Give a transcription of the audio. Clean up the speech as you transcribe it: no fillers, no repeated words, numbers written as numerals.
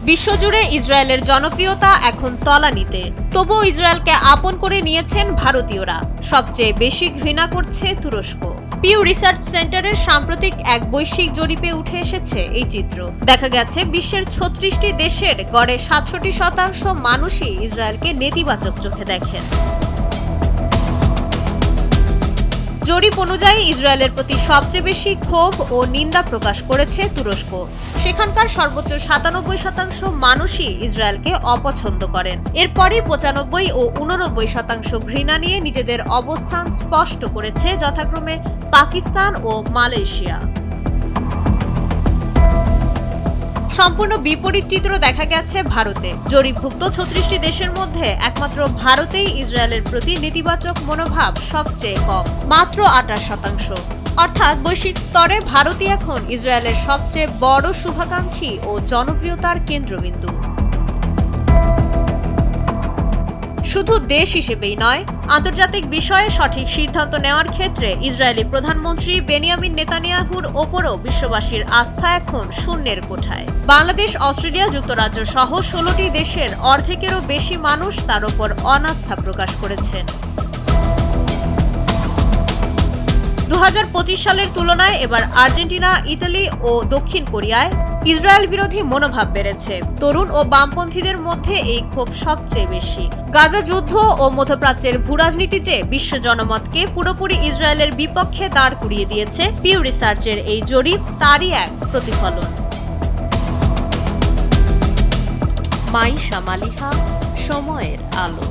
বিশ্বজুড়ে ইসরায়েলের জনপ্রিয়তা এখন তলানিতে। তবুও ইসরায়েলকে আপন করে নিয়েছেন ভারতীয়রা। সবচেয়ে বেশি ঘৃণা করছে তুরস্ক। পিউ রিসার্চ সেন্টারের সাম্প্রতিক এক বৈশ্বিক জরিপে উঠে এসেছে এই চিত্র। দেখা গেছে বিশ্বের ৩৬টি দেশের গড়ে ৬৭% মানুষই ইসরায়েলকে নেতিবাচক চোখে দেখেন। জরিপ অনুযায়ী ইসরায়েলের প্রতি সবচেয়ে বেশি ক্ষোভ ও নিন্দা প্রকাশ করেছে তুরস্ক। সেখানকার সর্বোচ্চ ৯৭% মানুষই ইসরায়েলকে অপছন্দ করেন। এরপরই ৯৫ ও ৮৯% ঘৃণা নিয়ে নিজেদের অবস্থান স্পষ্ট করেছে যথাক্রমে পাকিস্তান ও মালয়েশিয়া। সম্পূর্ণ বিপরীত চিত্র দেখা গেছে ভারতে। জরিপভুক্ত ৩৬টি দেশের মধ্যে একমাত্র ভারতেই ইসরায়েলের প্রতি নেতিবাচক মনোভাব সবচেয়ে কম, মাত্র ২৮%। অর্থাৎ বৈশ্বিক স্তরে ভারতই এখন ইসরায়েলের সবচেয়ে বড় শুভাকাঙ্ক্ষী ও জনপ্রিয়তার কেন্দ্রবিন্দু। শুধু দেশ হিসেবেই নয়, আন্তর্জাতিক বিষয়ে সঠিক সিদ্ধান্ত নেওয়ার ক্ষেত্রে ইসরায়েলি প্রধানমন্ত্রী বেনিয়ামিন নেতানিয়াহুর ওপরও বিশ্ববাসীর আস্থা এখন শূন্যের কোঠায়। বাংলাদেশ, অস্ট্রেলিয়া, যুক্তরাজ্য সহ ১৬টি দেশের অর্ধেকেরও বেশি মানুষ তার ওপর অনাস্থা প্রকাশ করেছেন। ২০২৫ সালের তুলনায় এবার আর্জেন্টিনা, ইতালি ও দক্ষিণ কোরিয়ায় ইসরায়েল বিরোধী মনোভাব বেড়েছে। তরুণ ও বামপন্থীদের মধ্যে এই ক্ষোভ সবচেয়ে বেশি। গাজা যুদ্ধ ও মধ্যপ্রাচ্যের ভূরাজনীতি যে বিশ্ব জনমতকে পুরোপুরি ইসরায়েলের বিপক্ষে দাঁড় করিয়ে দিয়েছে, পিউ রিসার্চের এই জরিপ তারই এক প্রতিফলন। মাইশা মালিহা, সময়ের আলো।